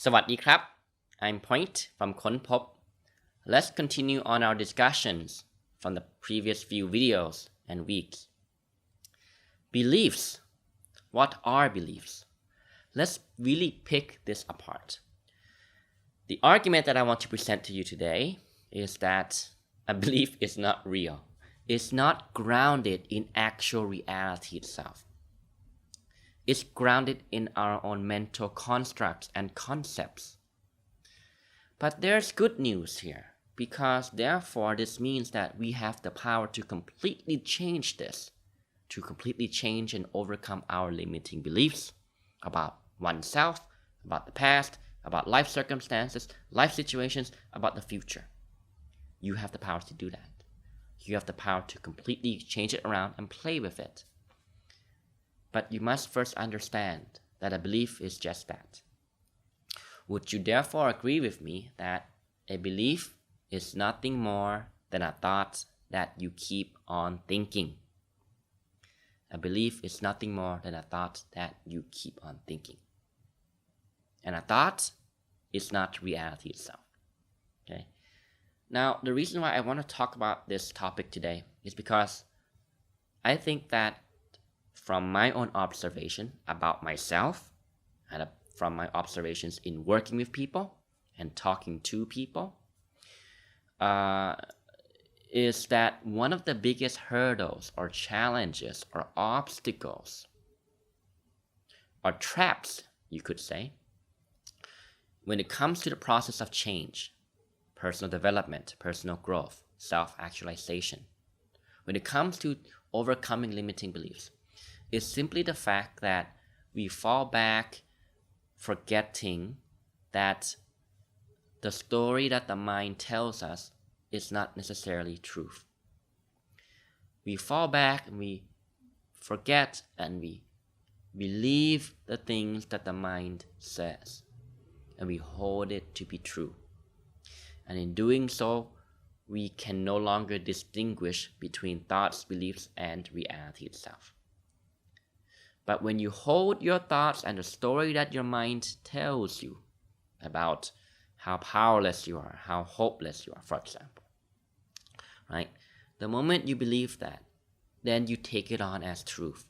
สวัสดีครับ I'm Point from ค้นพบ Let's continue on our discussions from the previous few videos and weeks. Beliefs. What are beliefs? Let's really pick this apart. The argument that I want to present to you today is that a belief is not real. It's not grounded in actual reality itself.It's grounded in our own mental constructs and concepts. But there's good news here, because therefore this means that we have the power to completely change this, to completely change and overcome our limiting beliefs about oneself, about the past, about life circumstances, life situations, about the future. You have the power to do that. You have the power to completely change it around and play with it.But you must first understand that a belief is just that. Would you therefore agree with me that a belief is nothing more than a thought that you keep on thinking? A belief is nothing more than a thought that you keep on thinking. And a thought is not reality itself. Okay? Now, the reason why I want to talk about this topic today is because I think that.From my own observation about myself and from my observations in working with people and talking to people is that one of the biggest hurdles or challenges or obstacles or traps, you could say, when it comes to the process of change, personal development, personal growth, self-actualization, when it comes to overcoming limiting beliefs,is simply the fact that we fall back forgetting that the story that the mind tells us is not necessarily truth. We fall back and we forget and we believe the things that the mind says, and we hold it to be true. And in doing so, we can no longer distinguish between thoughts, beliefs, and reality itself.But when you hold your thoughts and the story that your mind tells you about how powerless you are, how hopeless you are, for example, right? The moment you believe that, then you take it on as truth.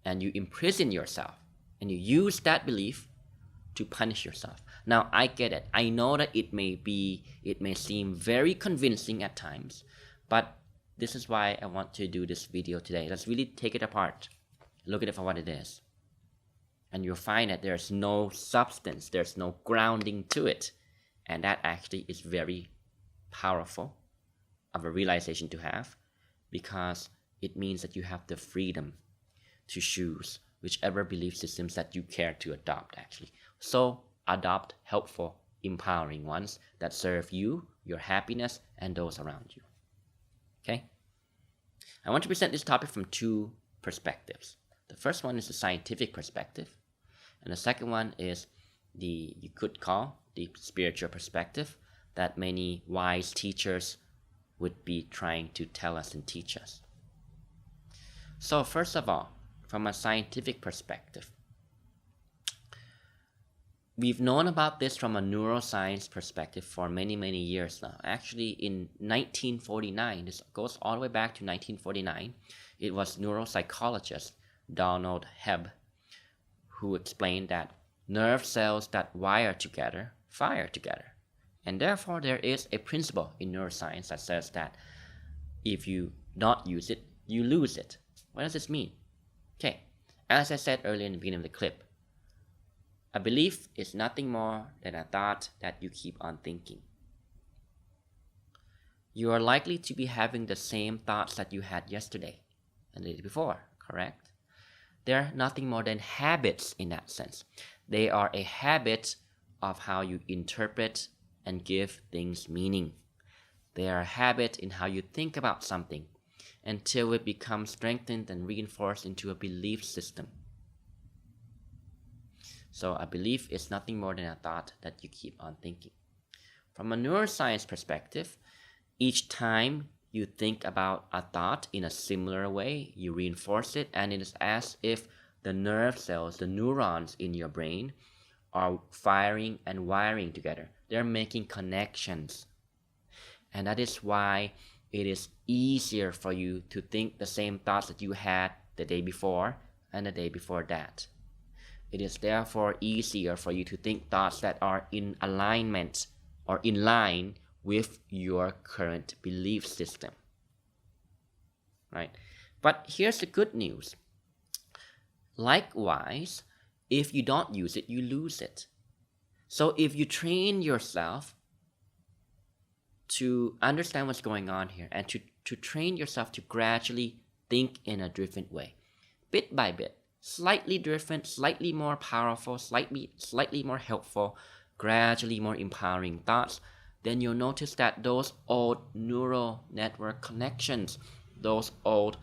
And you imprison yourself. And you use that belief to punish yourself. Now, I get it. I know that it may seem very convincing at times. But this is why I want to do this video today. Let's really take it apart.Look at it for what it is. And you'll find that there's no substance, there's no grounding to it. And that actually is very powerful of a realization to have, because it means that you have the freedom to choose whichever belief systems that you care to adopt actually. So adopt helpful, empowering ones that serve you, your happiness, and those around you. Okay? I want to present this topic from two perspectives.The first one is the scientific perspective, and the second one is you could call the spiritual perspective that many wise teachers would be trying to tell us and teach us. So first of all, from a scientific perspective, we've known about this from a neuroscience perspective for many, many years now. Actually, in 1949, this goes all the way back to 1949, it was neuropsychologist Donald Hebb, who explained that nerve cells that wire together fire together. And therefore, there is a principle in neuroscience that says that if you not use it, you lose it. What does this mean? Okay, as I said earlier in the beginning of the clip, a belief is nothing more than a thought that you keep on thinking. You are likely to be having the same thoughts that you had yesterday and the day before, correct?They're nothing more than habits in that sense. They are a habit of how you interpret and give things meaning. They are a habit in how you think about something until it becomes strengthened and reinforced into a belief system. So a belief is nothing more than a thought that you keep on thinking. From a neuroscience perspective, each time you think about a thought in a similar way, you reinforce it, and it is as if the nerve cells, the neurons in your brain, are firing and wiring together. They're making connections. And that is why it is easier for you to think the same thoughts that you had the day before and the day before that. It is therefore easier for you to think thoughts that are in alignment or in line with your current belief system. Right? But here's the good news. Likewise, if you don't use it, you lose it. So if you train yourself to understand what's going on here and to train yourself to gradually think in a different way, bit by bit, slightly different, slightly more powerful, slightly more helpful, gradually more empowering thoughts, then you'll notice that those old neural network connections, those old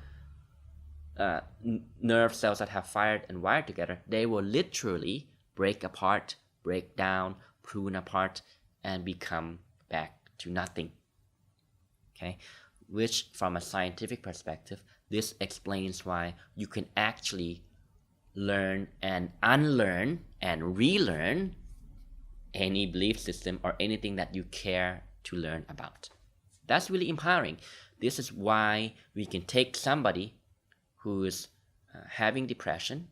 nerve cells that have fired and wired together, they will literally break apart, break down, prune apart, and become back to nothing. Okay? Which, from a scientific perspective, this explains why you can actually learn and unlearn and relearn any belief system or anything that you care to learn about. That's really empowering. This is why we can take somebody who is having depression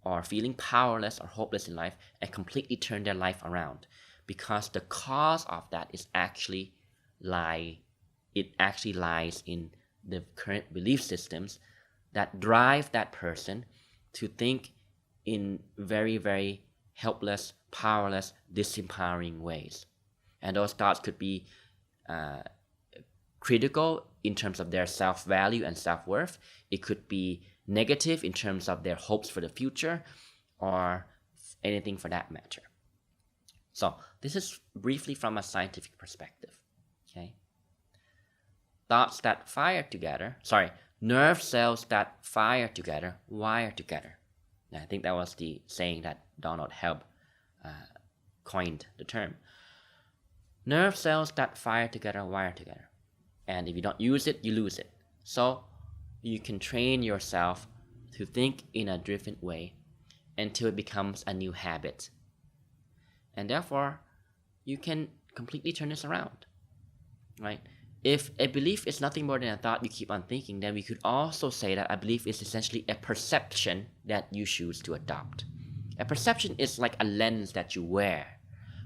or feeling powerless or hopeless in life and completely turn their life around, because the cause of that is actually lies in the current belief systems that drive that person to think in very, very helpless, powerless, disempowering ways. And those thoughts could be critical in terms of their self-value and self-worth. It could be negative in terms of their hopes for the future, or anything for that matter. So this is briefly from a scientific perspective. Okay? Thoughts that fire together, nerve cells that fire together, wire together. And I think that was the saying that Donald Hebb coined the term. Nerve cells that fire together, wire together. And if you don't use it, you lose it. So you can train yourself to think in a different way until it becomes a new habit. And therefore, you can completely turn this around. Right? If a belief is nothing more than a thought you keep on thinking, then we could also say that a belief is essentially a perception that you choose to adopt. A perception is like a lens that you wear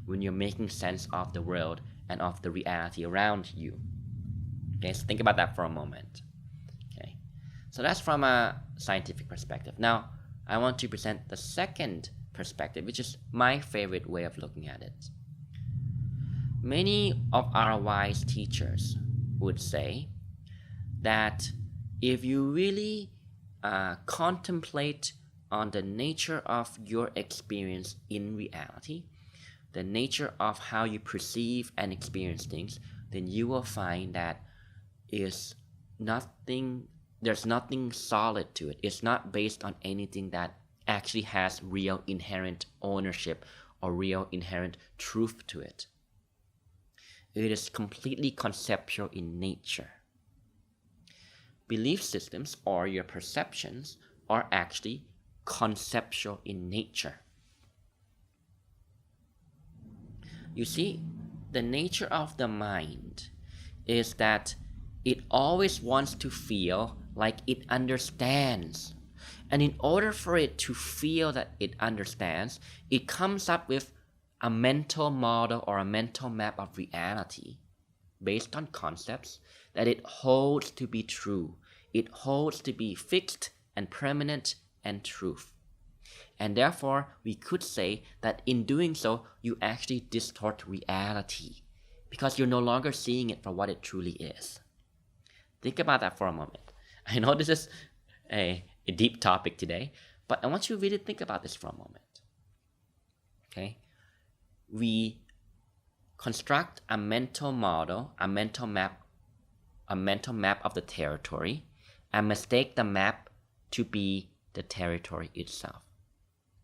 when you're making sense of the world and of the reality around you. Okay, so think about that for a moment. Okay, so that's from a scientific perspective. Now, I want to present the second perspective, which is my favorite way of looking at it. Many of our wise teachers would say that if you really contemplate on the nature of your experience in reality, the nature of how you perceive and experience things, then you will find that there's nothing solid to it. It's not based on anything that actually has real inherent ownership or real inherent truth to it. It is completely conceptual in nature. Belief systems, or your perceptions, are actually conceptual in nature. You see, the nature of the mind is that it always wants to feel like it understands. And in order for it to feel that it understands, it comes up with a mental model or a mental map of reality based on concepts that it holds to be true. It holds to be fixed and permanent and truth. And therefore, we could say that in doing so, you actually distort reality because you're no longer seeing it for what it truly is. Think about that for a moment. I know this is a deep topic today, but I want you to really think about this for a moment. Okay? We construct a mental model, a mental map of the territory, and mistake the map to be the territory itself.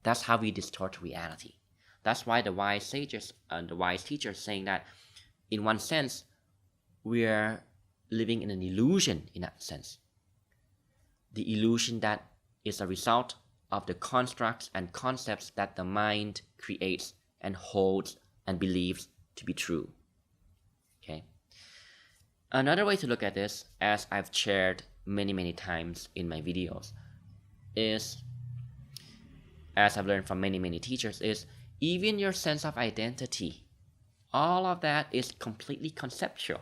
That's how we distort reality. That's why the wise sages and the wise teachers saying that, in one sense, we're living in an illusion in that sense. The illusion that is a result of the constructs and concepts that the mind creates and holds and believes to be true. Okay. Another way to look at this, as I've shared many times in my videos, is, as I've learned from many teachers, is even your sense of identity, all of that is completely conceptual.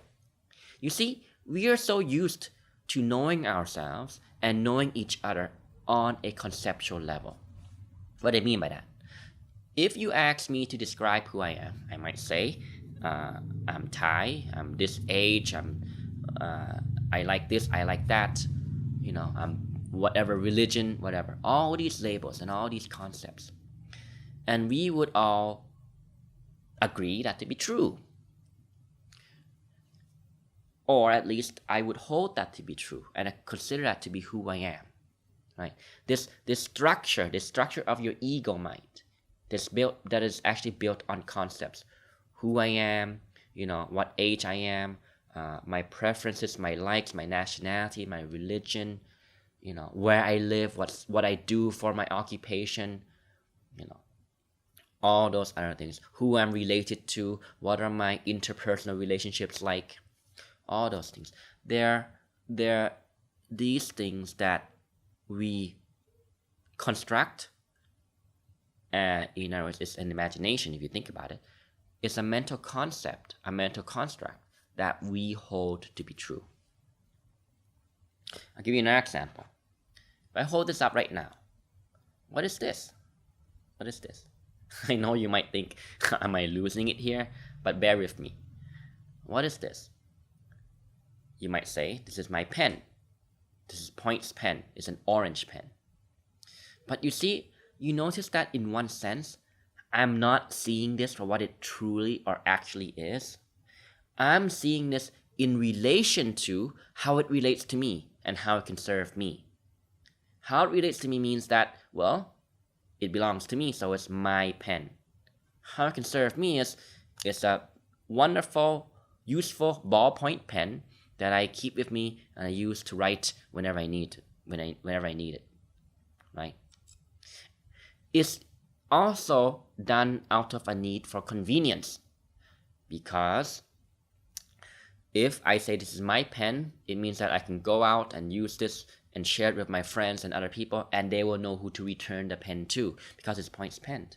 You see, we are so used to knowing ourselves and knowing each other on a conceptual level. What do I mean by that? If you ask me to describe who I am, I might say, I'm Thai, I'm this age, I like this, I like that, I'm whatever religion, whatever. All these labels and all these concepts. And we would all agree that to be true. Or at least I would hold that to be true, and I consider that to be who I am. Right? This structure of your ego mind, that is actually built on concepts. Who I am, what age I am, my preferences, my likes, my nationality, my religion, where I live, what I do for my occupation, all those other things. Who I'm related to, what are my interpersonal relationships like, all those things. They're these things that we construct. In other words, it's an imagination. If you think about it, it's a mental concept, a mental construct that we hold to be true. I'll give you another example. If I hold this up right now, what is this? What is this? I know you might think, am I losing it here? But bear with me. What is this? You might say, this is my pen. This is Point's pen. It's an orange pen. But you see, you notice that in one sense, I'm not seeing this for what it truly or actually is. I'm seeing this in relation to how it relates to me and how it can serve me. How it relates to me means that, well, it belongs to me, so it's my pen. How it can serve me is it's a wonderful, useful ballpoint pen that I keep with me and I use to write whenever I need it, right? It's also done out of a need for convenience, because if I say this is my pen, it means that I can go out and use this and share it with my friends and other people, and they will know who to return the pen to, because it's Point's pen.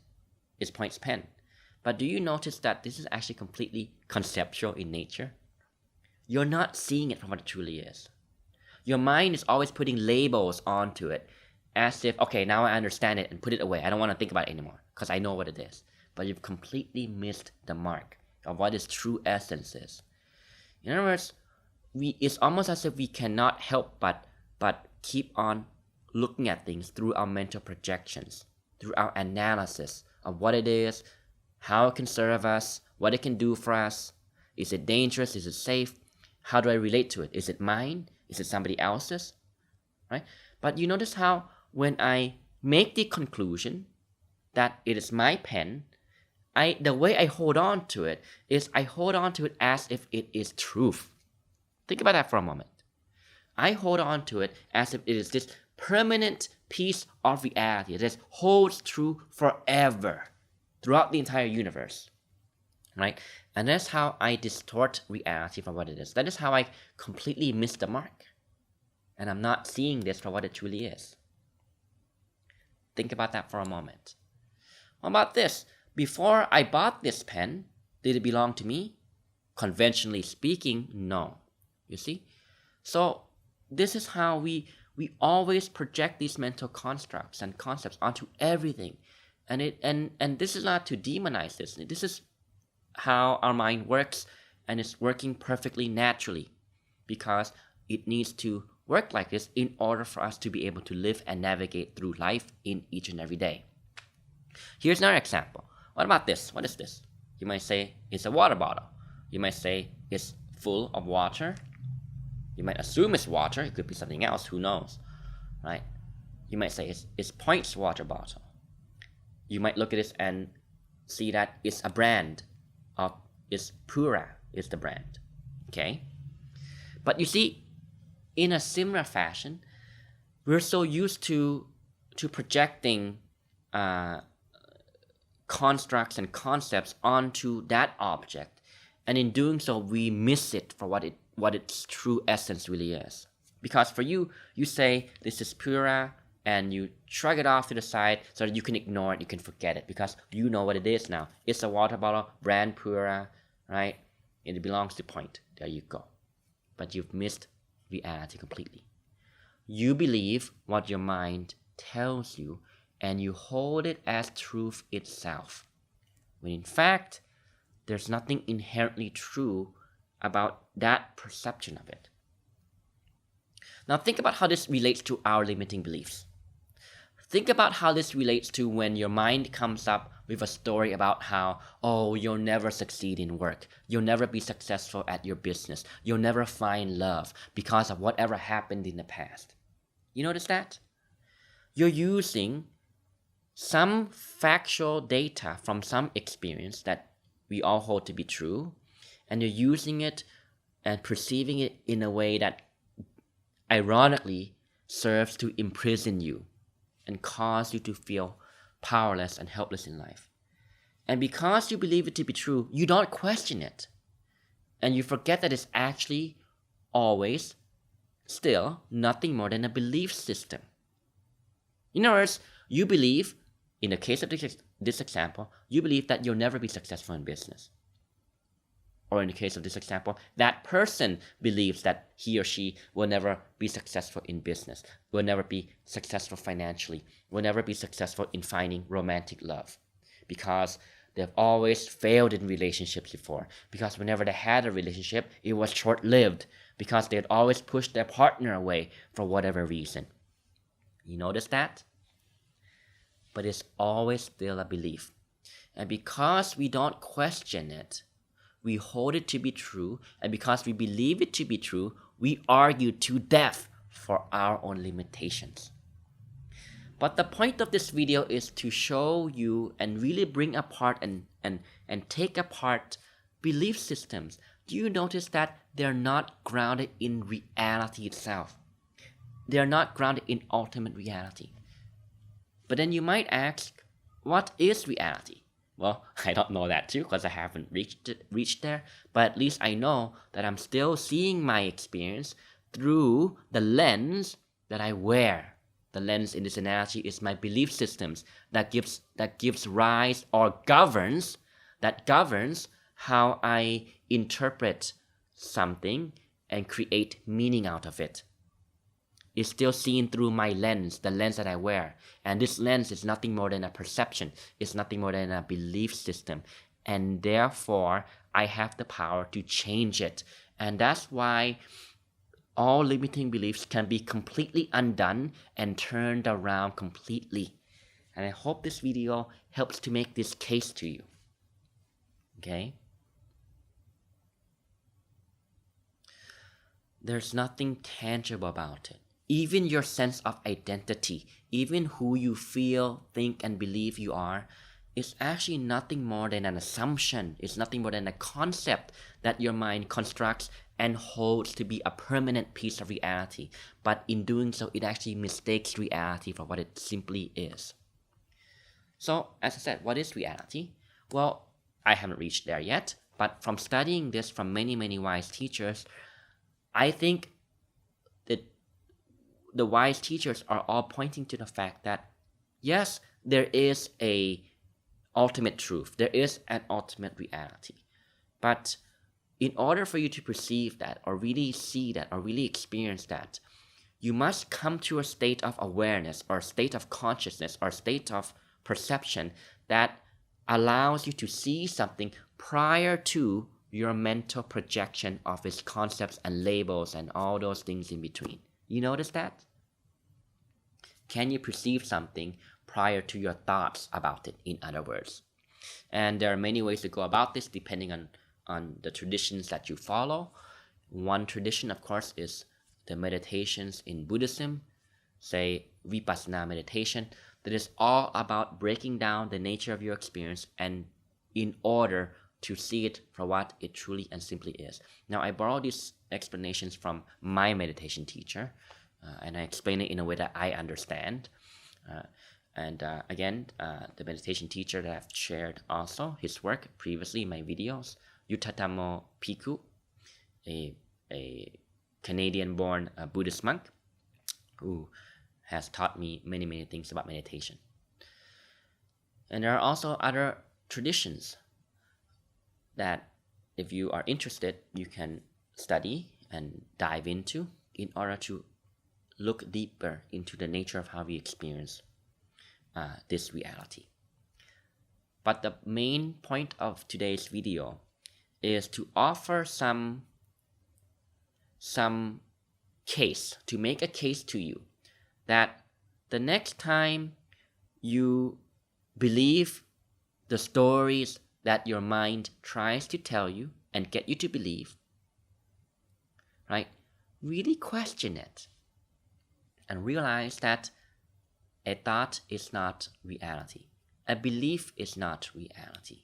It's Point's pen. But do you notice that this is actually completely conceptual in nature? You're not seeing it for what it truly is. Your mind is always putting labels onto it, as if, okay, now I understand it, and put it away. I don't want to think about it anymore, because I know what it is. But you've completely missed the mark of what its true essence is. In other words, it's almost as if we cannot help but keep on looking at things through our mental projections, through our analysis of what it is, how it can serve us, what it can do for us. Is it dangerous? Is it safe? How do I relate to it? Is it mine? Is it somebody else's? Right? But you notice how when I make the conclusion that it is my pen, the way I hold on to it is I hold on to it as if it is truth. Think about that for a moment. I hold on to it as if it is this permanent piece of reality that holds true forever throughout the entire universe, right? And that's how I distort reality from what it is. That is how I completely miss the mark. And I'm not seeing this for what it truly is. Think about that for a moment. What about this? Before I bought this pen, did it belong to me? Conventionally speaking, no. You see? So this is how we always project these mental constructs and concepts onto everything. And this is not to demonize this. This is how our mind works, and it's working perfectly naturally, because it needs to work like this in order for us to be able to live and navigate through life in each and every day. Here's another example. What about this? What is this? You might say it's a water bottle. You might say it's full of water. You might assume it's water. It could be something else. Who knows, right? You might say it's Point's water bottle. You might look at this and see that it's a brand. It's Pura is the brand. Okay? But you see, in a similar fashion, we're so used to projecting constructs and concepts onto that object, and in doing so we miss it for what its true essence really is. Because for you say this is pura, and you shrug it off to the side so that you can ignore it, you can forget it, because you know what it is now. It's a water bottle, brand pura, right? And it belongs to Point. There you go. But you've missed reality completely. You believe what your mind tells you, and you hold it as truth itself, when in fact there's nothing inherently true about that perception of it. Now think about how this relates to our limiting beliefs. Think about how this relates to when your mind comes up with a story about how, oh, you'll never succeed in work, you'll never be successful at your business, you'll never find love because of whatever happened in the past. You notice that? You're using some factual data from some experience that we all hold to be true, and you're using it and perceiving it in a way that ironically serves to imprison you and cause you to feel powerless and helpless in life. And because you believe it to be true, you don't question it. And you forget that it's actually always still nothing more than a belief system. In other words, you believe, in the case of this example, you believe that you'll never be successful in business. Or in the case of this example, that person believes that he or she will never be successful in business, will never be successful financially, will never be successful in finding romantic love, because they've always failed in relationships before, because whenever they had a relationship, it was short-lived, because they had always pushed their partner away for whatever reason. You notice that? But it's always still a belief. And because we don't question it, we hold it to be true, and because we believe it to be true, we argue to death for our own limitations. But the point of this video is to show you and really bring apart and take apart belief systems. Do you notice that they're not grounded in reality itself? They're not grounded in ultimate reality. But then you might ask, what is reality? Well, I don't know that too, because I haven't reached there, but at least I know that I'm still seeing my experience through the lens that I wear. The lens in this analogy is my belief systems that gives rise or governs how I interpret something and create meaning out of it. Is still seen through my lens, the lens that I wear. And this lens is nothing more than a perception. It's nothing more than a belief system. And therefore, I have the power to change it. And that's why all limiting beliefs can be completely undone and turned around completely. And I hope this video helps to make this case to you. Okay? There's nothing tangible about it. Even your sense of identity, even who you feel, think, and believe you are, is actually nothing more than an assumption. It's nothing more than a concept that your mind constructs and holds to be a permanent piece of reality. But in doing so, it actually mistakes reality for what it simply is. So, as I said, what is reality? Well, I haven't reached there yet, but from studying this from many, many wise teachers, I think that the wise teachers are all pointing to the fact that, yes, there is a ultimate truth. There is an ultimate reality. But in order for you to perceive that, or really see that, or really experience that, you must come to a state of awareness, or a state of consciousness, or a state of perception that allows you to see something prior to your mental projection of its concepts and labels and all those things in between. You notice that? Can you perceive something prior to your thoughts about it, in other words? And there are many ways to go about this depending on the traditions that you follow. One tradition, of course, is the meditations in Buddhism, say Vipassana meditation, that is all about breaking down the nature of your experience and in order to see it for what it truly and simply is. Now, I borrow these explanations from my meditation teacher, and I explain it in a way that I understand. And again, the meditation teacher that I've shared also his work previously in my videos, Yutatamo Piku, a Canadian-born Buddhist monk who has taught me many things about meditation. And there are also other traditions that if you are interested, you can study and dive into in order to look deeper into the nature of how we experience this reality. But the main point of today's video is to offer some case, to make a case to you that the next time you believe the stories that your mind tries to tell you and get you to believe, right? Really question it and realize that a thought is not reality. A belief is not reality.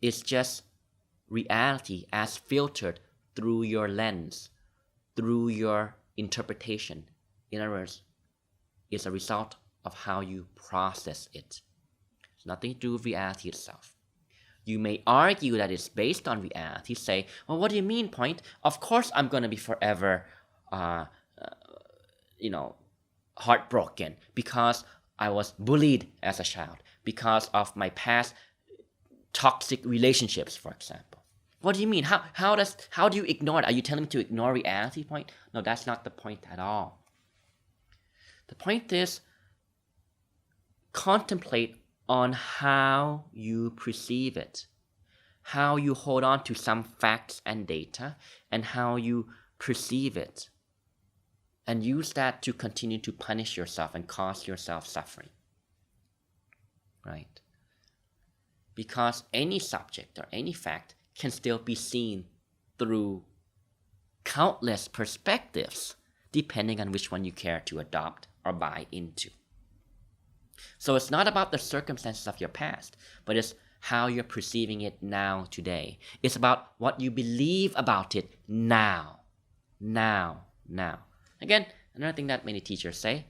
It's just reality as filtered through your lens, through your interpretation. In other words, it's a result of how you process it. It's nothing to do with reality itself. You may argue that it's based on reality, say, well, what do you mean, Point? Of course I'm going to be forever, heartbroken because I was bullied as a child, because of my past toxic relationships, for example. What do you mean? How do you ignore it? Are you telling me to ignore reality, Point? No, that's not the point at all. The point is, contemplate on how you perceive it, how you hold on to some facts and data, and how you perceive it, and use that to continue to punish yourself and cause yourself suffering, right? Because any subject or any fact can still be seen through countless perspectives, depending on which one you care to adopt or buy into. So it's not about the circumstances of your past, but it's how you're perceiving it now, today. It's about what you believe about it now. Again, another thing that many teachers say,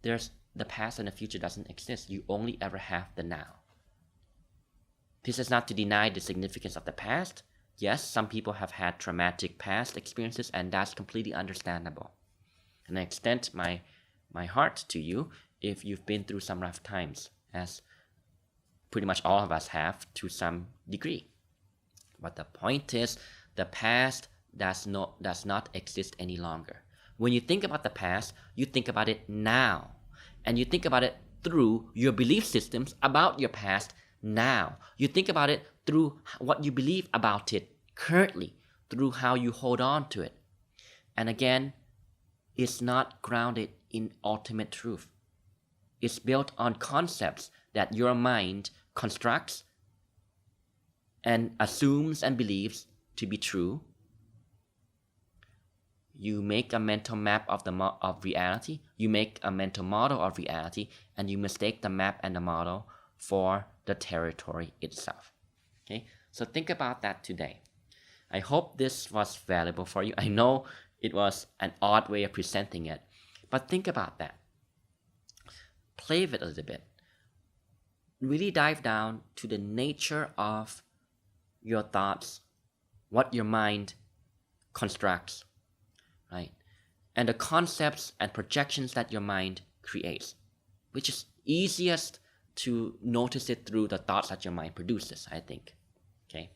there's the past and the future doesn't exist. You only ever have the now. This is not to deny the significance of the past. Yes, some people have had traumatic past experiences, and that's completely understandable. And I extend my heart to you if you've been through some rough times, as pretty much all of us have to some degree. But the point is, the past does not exist any longer. When you think about the past, you think about it now. And you think about it through your belief systems about your past now. You think about it through what you believe about it currently, through how you hold on to it. And again, it's not grounded in ultimate truth. It's built on concepts that your mind constructs and assumes and believes to be true. You make a mental map of reality. You make a mental model of reality, and you mistake the map and the model for the territory itself. Okay, so think about that today. I hope this was valuable for you. I know it was an odd way of presenting it, but think about that. Play with it a little bit. Really dive down to the nature of your thoughts, what your mind constructs, right? And the concepts and projections that your mind creates, which is easiest to notice it through the thoughts that your mind produces, I think. Okay?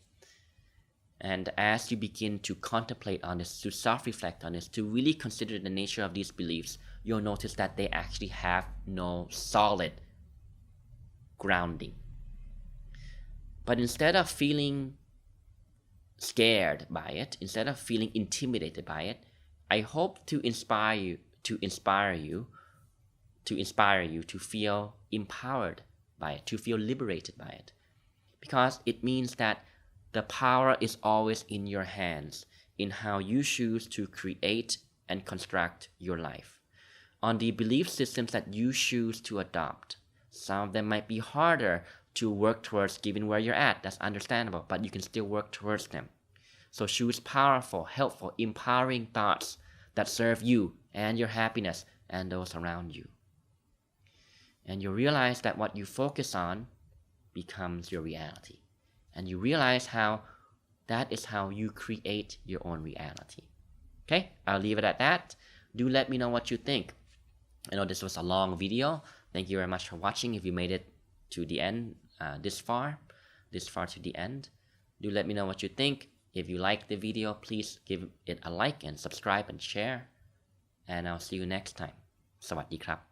And as you begin to contemplate on this, to self-reflect on this, to really consider the nature of these beliefs, you'll notice that they actually have no solid grounding. But instead of feeling scared by it, instead of feeling intimidated by it, I hope to inspire you to feel empowered by it, to feel liberated by it. Because it means that the power is always in your hands in how you choose to create and construct your life. On the belief systems that you choose to adopt, some of them might be harder to work towards given where you're at. That's understandable, but you can still work towards them. So choose powerful, helpful, empowering thoughts that serve you and your happiness and those around you. And you realize that what you focus on becomes your reality. And you realize how that is how you create your own reality. Okay, I'll leave it at that. Do let me know what you think. I know this was a long video. Thank you very much for watching. If you made it to the end, this far to the end, do let me know what you think. If you like the video, please give it a like and subscribe and share. And I'll see you next time. สวัสดีครับ